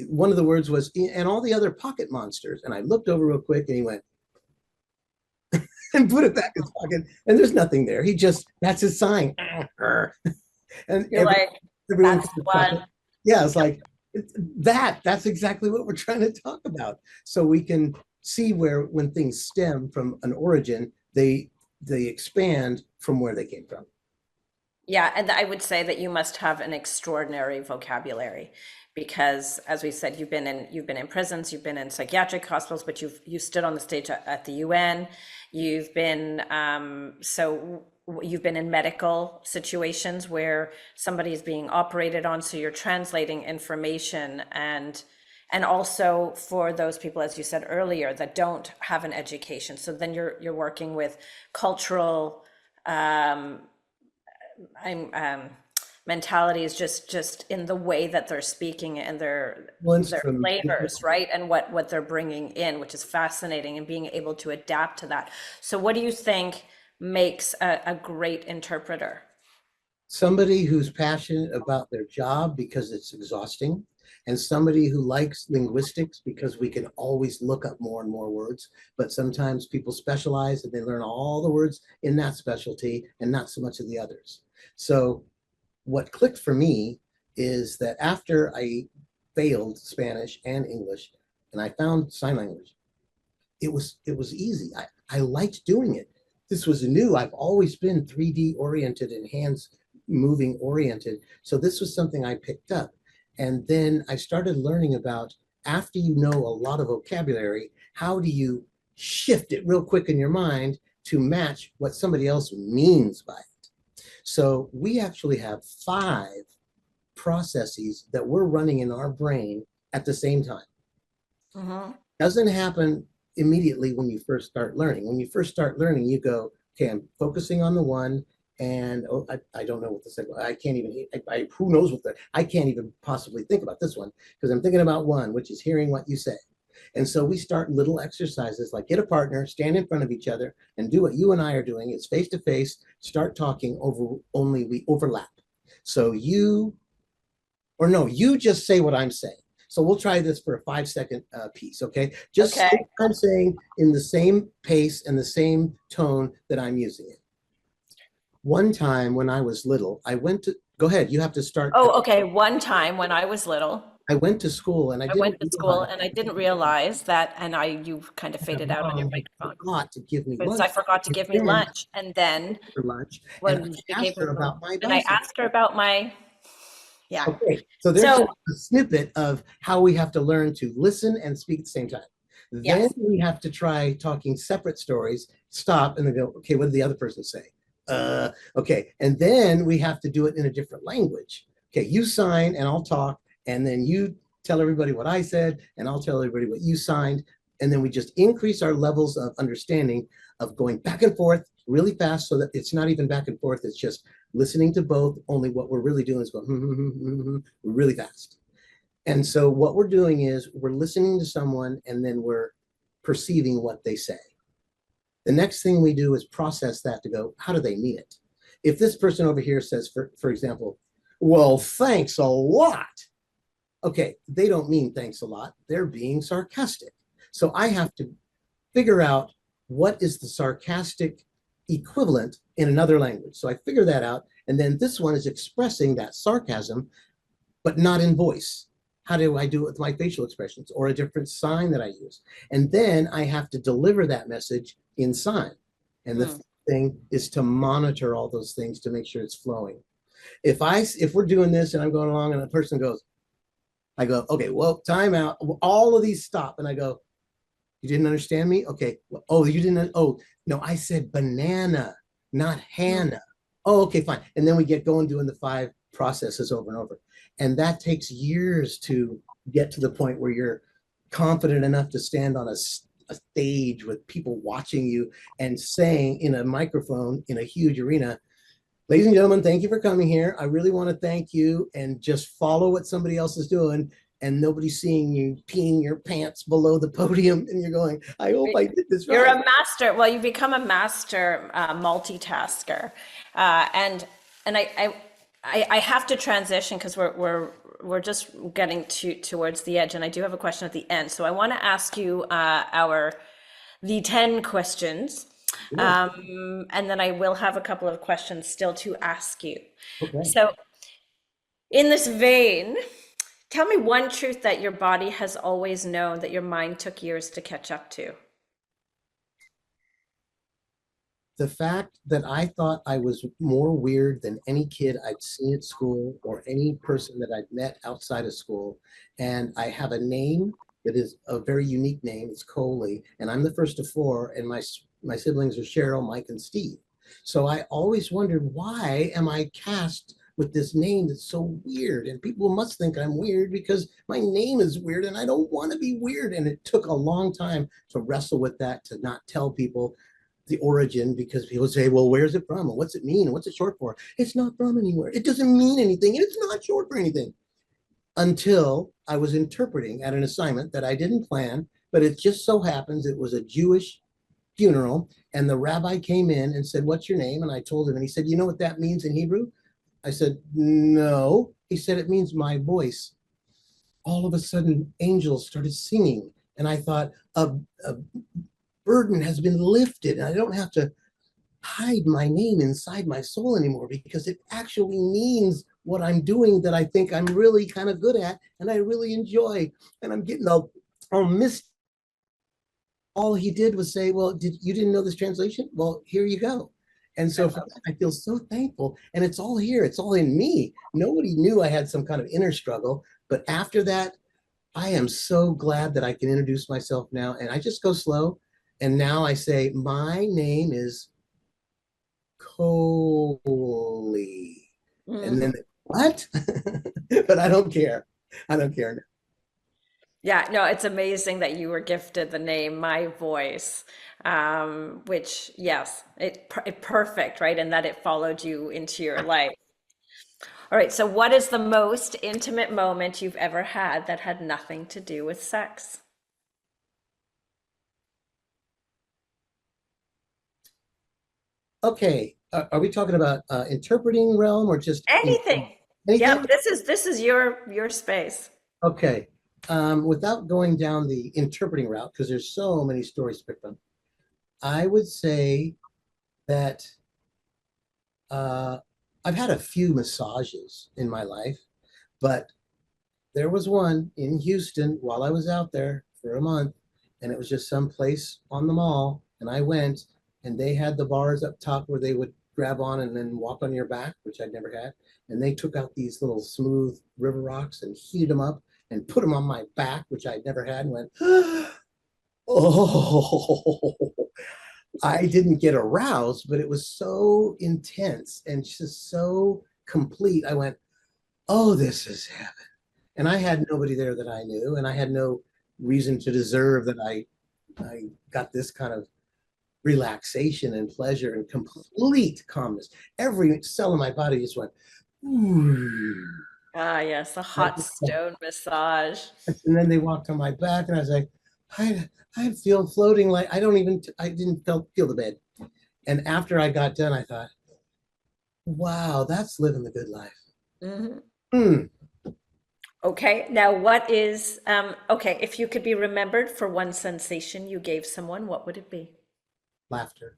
one of the words was, and all the other pocket monsters. And I looked over real quick, and he went, and put it back in his pocket. And there's nothing there. That's his sign. And You're like, everyone, that's one. yeah, it's like, that's exactly what we're trying to talk about. So we can see where when things stem from an origin, they expand from where they came from. Yeah, and I would say that you must have an extraordinary vocabulary because, as we said, you've been in prisons, you've been in psychiatric hospitals, but you stood on the stage at the UN. You've been you've been in medical situations where somebody is being operated on, so you're translating information and also for those people, as you said earlier, that don't have an education. So then you're working with cultural mentalities just in the way that they're speaking and their flavors, right? And what they're bringing in, which is fascinating, and being able to adapt to that. So what do you think makes a great interpreter? Somebody who's passionate about their job because it's exhausting, and somebody who likes linguistics because we can always look up more and more words, but sometimes people specialize and they learn all the words in that specialty and not so much of the others. So what clicked for me is that after I failed Spanish and English and I found sign language, it was easy. I liked doing it. This was new. I've always been 3D oriented and hands moving oriented. So this was something I picked up. And then I started learning about, after you know a lot of vocabulary, how do you shift it real quick in your mind to match what somebody else means by it. So we actually have 5 processes that we're running in our brain at the same time. Mhm. Doesn't happen immediately when you first start learning. When you first start learning, you go, okay, I'm focusing on the one, and oh, I don't know what the second. I can't even. Who knows what the? I can't even possibly think about this one because I'm thinking about one, which is hearing what you say. And so we start little exercises like get a partner, stand in front of each other, and do what you and I are doing. It's face to face. Start talking over. Only we overlap. So you, or no, you just say what I'm saying. So we'll try this for a 5-second piece, okay? Just say Okay. what I'm saying in the same pace and the same tone that I'm using it. One time when I was little, I went to, go ahead, you have to start. Oh, okay. One time when I was little, I went to school and I I went didn't to school realize and I didn't realize that, and you kind of that faded out on your mom had microphone. forgot to give me Because lunch. I forgot to And give me then lunch. And then for lunch, and when she I gave asked me her lunch, about my and I bicycle. asked her about my, yeah. Okay, so there's So, a snippet of how we have to learn to listen and speak at the same time. Then yes. we have to try talking separate stories, stop, and then go, okay, what did the other person say? Okay, and then we have to do it in a different language. Okay, you sign and I'll talk, and then you tell everybody what I said, and I'll tell everybody what you signed, and then we just increase our levels of understanding of going back and forth really fast so that it's not even back and forth, it's just listening to both, only what we're really doing is going really fast. And so what we're doing is we're listening to someone and then we're perceiving what they say. The next thing we do is process that to go, how do they mean it? If this person over here says, for example, well, thanks a lot. Okay, they don't mean thanks a lot. They're being sarcastic. So I have to figure out what is the sarcastic equivalent in another language. So I figure that out. And then this one is expressing that sarcasm, but not in voice. How do I do it with my facial expressions or a different sign that I use? And then I have to deliver that message in sign. And the thing is to monitor all those things to make sure it's flowing. If we're doing this and I'm going along and a person goes, I go, okay, well, time out. All of these stop. And I go, you didn't understand me? Okay. Oh, you didn't. Oh, no, I said banana, not Hannah. Oh, okay, fine. And then we get going doing the 5 processes over and over. And that takes years to get to the point where you're confident enough to stand on a stage with people watching you and saying in a microphone in a huge arena, ladies and gentlemen, thank you for coming here. I really want to thank you, and just follow what somebody else is doing, and nobody's seeing you peeing your pants below the podium, and you're going, I hope I did this You're right. a master. Well, you become a master multitasker, and I have to transition because we're just getting towards the edge, and I do have a question at the end. So I want to ask you the 10 questions, and then I will have a couple of questions still to ask you. Okay. So in this vein, tell me one truth that your body has always known that your mind took years to catch up to. The fact that I thought I was more weird than any kid I'd seen at school or any person that I'd met outside of school. And I have a name that is a very unique name. It's Coley, and I'm the first of 4, and my siblings are Cheryl, Mike, and Steve. So I always wondered, why am I cast with this name that's so weird? And people must think I'm weird because my name is weird and I don't want to be weird. And it took a long time to wrestle with that, to not tell people the origin, because people say, well, where's it from? And what's it mean? And what's it short for? It's not from anywhere. It doesn't mean anything. It's not short for anything. Until I was interpreting at an assignment that I didn't plan, but it just so happens it was a Jewish funeral. And the rabbi came in and said, what's your name? And I told him, and he said, you know what that means in Hebrew? I said, no. He said, it means my voice. All of a sudden, angels started singing. And I thought, a burden has been lifted, and I don't have to hide my name inside my soul anymore, because it actually means what I'm doing that I think I'm really kind of good at and I really enjoy. And I'm getting all missed. All he did was say, well, you didn't know this translation? Well, here you go. And so for that, I feel so thankful. And it's all here. It's all in me. Nobody knew I had some kind of inner struggle. But after that, I am so glad that I can introduce myself now. And I just go slow. And now I say, my name is Coley. And then, Mhm. what? But I don't care. I don't care. Yeah, no, it's amazing that you were gifted the name My Voice, which, yes, it perfect, right? And that it followed you into your life. All right, so what is the most intimate moment you've ever had that had nothing to do with sex? Okay. Are we talking about interpreting realm or just Anything. anything? Yep, this is your space. Okay. Without going down the interpreting route, because there's so many stories to pick from, I would say that uh, I've had a few massages in my life, but there was one in Houston while I was out there for a month, and it was just some place on the mall. And I went, and they had the bars up top where they would grab on and then walk on your back, which I'd never had. And they took out these little smooth river rocks and heated them up and put them on my back, which I'd never had, and went, oh, I didn't get aroused, but it was so intense and just so complete. I went, oh, this is heaven. And I had nobody there that I knew, and I had no reason to deserve that I got this kind of relaxation and pleasure and complete calmness. Every cell in my body just went, ooh. Ah, yes, a hot stone massage. And then they walked on my back, and I was like, I feel floating like I didn't feel the bed. And after I got done, I thought, wow, that's living the good life. Mhm. Hmm. Okay, now what is, okay, if you could be remembered for one sensation you gave someone, what would it be? Laughter.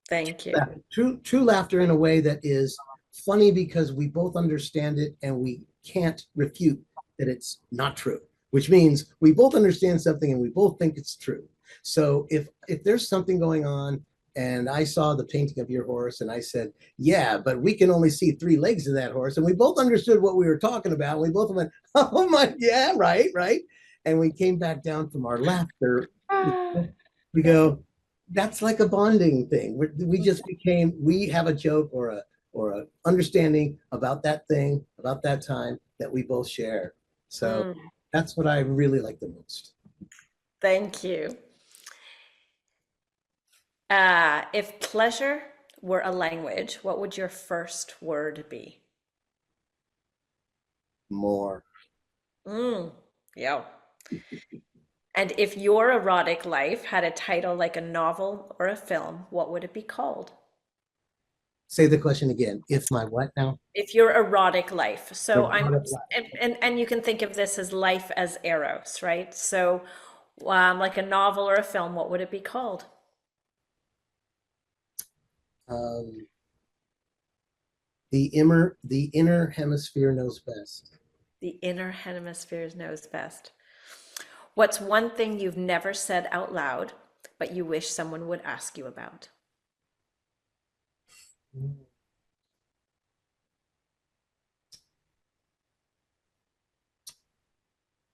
Thank you. True laughter in a way that is funny because we both understand it and we can't refute that it's not true, which means we both understand something and we both think it's true. So if there's something going on and I saw the painting of your horse and I said, yeah, but we can only see three legs of that horse, and we both understood what we were talking about. We both went, oh my, yeah, right, right. And we came back down from our laughter. Ah, We go, that's like a bonding thing. We just became, we have a joke or a understanding about that thing, about that time that we both share. So mm, that's what I really like the most. thank you. If pleasure were a language, what would your first word be? More. Mm, yeah. And if your erotic life had a title like a novel or a film, what would it be called? Say the question again. If my what now? If your erotic life. So I'm, Erotic life. and you can think of this as life as eros, right? So, like a novel or a film, what would it be called? Um, the inner hemisphere knows best. The inner hemisphere knows best. What's one thing you've never said out loud, but you wish someone would ask you about?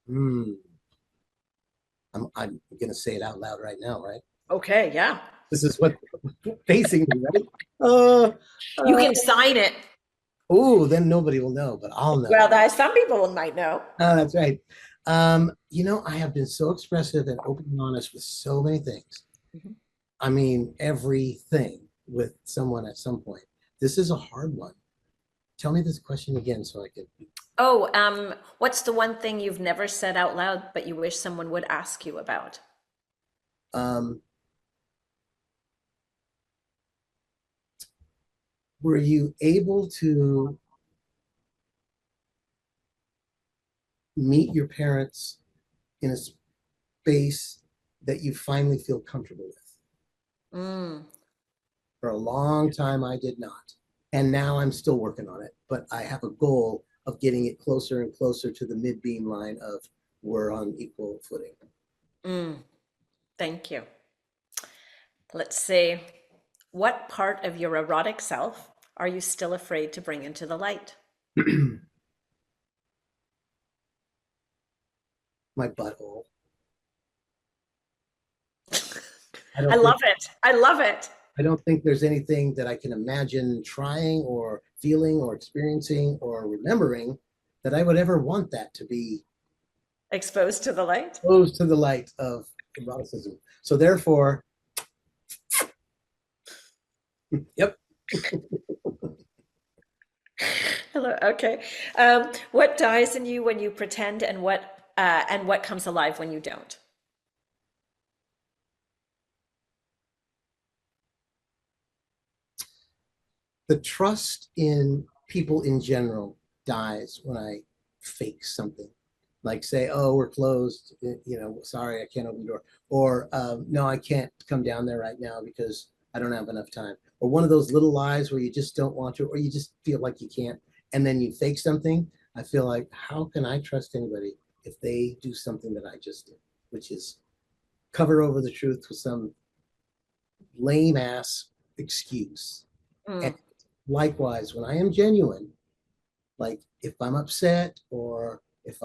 Hmm. I'm going to say it out loud right now, right? Okay, yeah. This is what facing me, right? Uh, You uh, can sign it. oh, then nobody will know, but I'll know. Well, some people might know. That's right. I have been so expressive and open and honest with so many things. Mhm. I mean, everything with someone at some point. This is a hard one. Tell me this question again so I can. Oh, what's the one thing you've never said out loud, but you wish someone would ask you about? Um, were you able to meet your parents in a space that you finally feel comfortable with? Mm, For a long time, I did not. And now I'm still working on it, but I have a goal of getting it closer and closer to the mid beam line of we're on equal footing. mm, thank you. Let's see. What part of your erotic self are you still afraid to bring into the light? My butthole. I I don't think love it. I love it. I don't think there's anything that I can imagine trying or feeling or experiencing or remembering that I would ever want that to be Exposed to the light. exposed to the light of eroticism. So therefore, yep. Hello. Okay. What dies in you when you pretend, and what comes alive when you don't? The trust in people in general dies when I fake something. Like say, oh, we're closed, sorry, I can't open the door. Or no, I can't come down there right now because I don't have enough time. Or one of those little lies where you just don't want to, or you just feel like you can't, and then you fake something. I feel like, how can I trust anybody if they do something that I just did, which is cover over the truth with some lame ass excuse. And Mm, likewise, when I am genuine, like if I'm upset or if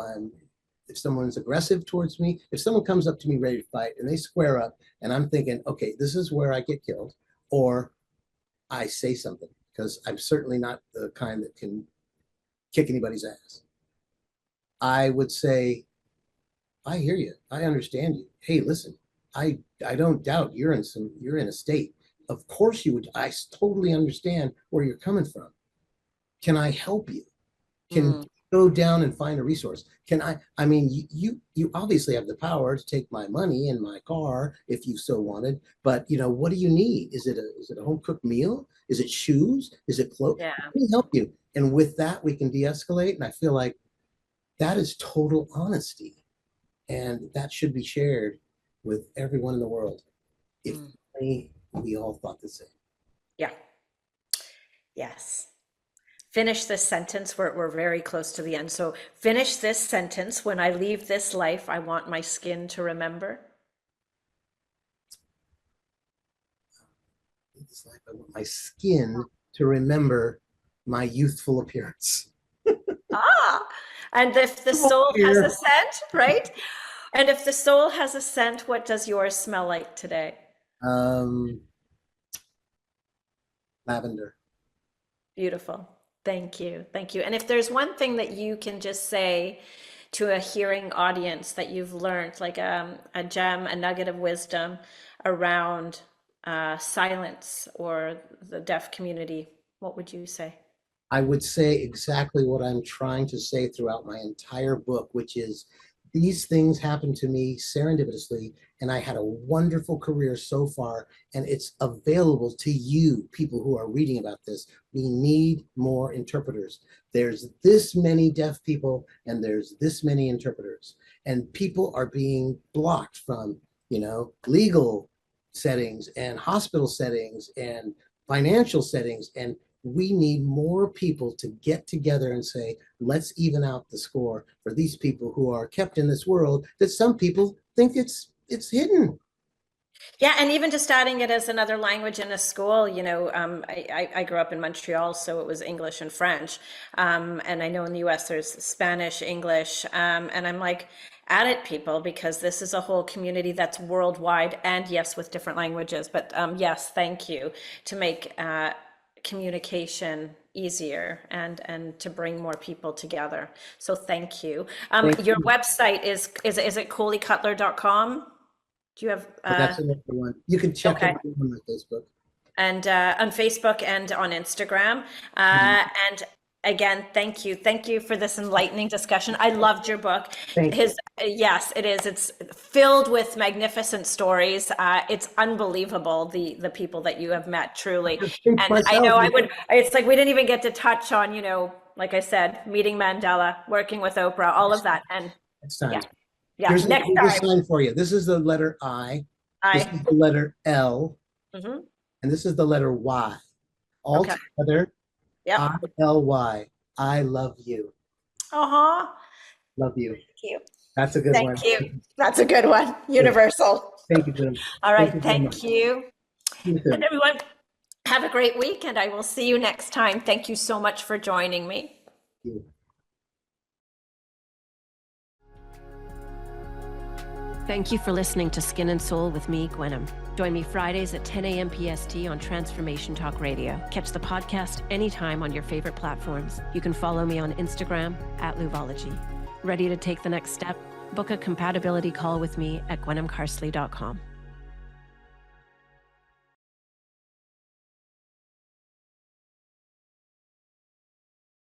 someone's aggressive towards me, if someone comes up to me ready to fight and they square up and I'm thinking, okay, this is where I get killed, or I say something because I'm certainly not the kind that can kick anybody's ass. I would say, I hear you. I understand you. Hey, listen, I don't doubt you're in a state. Of course you would. I totally understand where you're coming from. Can I help you? Can mm. go down and find a resource? Can I mean, you obviously have the power to take my money and my car if you so wanted, but what do you need? Is it a home cooked meal? Is it shoes? Is it clothes? Yeah. Let me help you. And with that, we can de-escalate. And I feel like that is total honesty. And that should be shared with everyone in the world. If Mm. we all thought the same. Yeah. Yes. Finish this sentence. We're very close to the end. So finish this sentence. When I leave this life, I want my skin to remember. It's like I want my skin to remember my youthful appearance. Ah, and if the Come on soul has a here. scent, right? And if the soul has a scent, what does yours smell like today? Um, lavender. Beautiful. Thank you. Thank you. And if there's one thing that you can just say to a hearing audience that you've learned, like a gem, a nugget of wisdom around silence or the deaf community, what would you say? I would say exactly what I'm trying to say throughout my entire book, which is these things happened to me serendipitously, and I had a wonderful career so far, and it's available to you, people who are reading about this. We need more interpreters. There's this many deaf people, and there's this many interpreters, and people are being blocked from, legal settings and hospital settings and financial settings, and we need more people to get together and say, let's even out the score for these people who are kept in this world that some people think it's hidden. Yeah, and even just adding it as another language in a school, I grew up in Montreal, so it was English and French. And I know in the US there's Spanish, English, and I'm like, add it, people, because this is a whole community that's worldwide and yes, with different languages. But yes, thank you to make communication easier and to bring more people together. So thank you. Thank Your you. website is it coleycutler.com? Do you have That's another one. You can check okay. everything on my Facebook. And on Facebook and on Instagram. Mhm. And again, thank you. Thank you for this enlightening discussion. I loved your book. Thank you. Yes, it is. It's filled with magnificent stories. It's unbelievable, the people that you have met, truly. I think And I myself, know it's like we didn't even get to touch on, like I said, meeting Mandela, working with Oprah, all of that. And next time. yeah, yeah, next Here's a time. sign for you. This is the letter I. This I, is the letter L, mhm. and this is the letter Y. All Okay. together, Yep. ILY. I love you. Uh-huh. Love you. Thank you. That's a good Thank one. you. That's a good one. Good. Universal. Thank you, Jim. All Thank right. you very much. Thank you. See you And soon. everyone, Have a great week, and I will see you next time. Thank you so much for joining me. Thank you. Thank you for listening to Skin and Soul with me, Gwenham. Join me Fridays at 10 a.m. PST on Transformation Talk Radio. Catch the podcast anytime on your favorite platforms. You can follow me on Instagram @Luvology. Ready to take the next step? Book a compatibility call with me at gwenhamcarsley.com.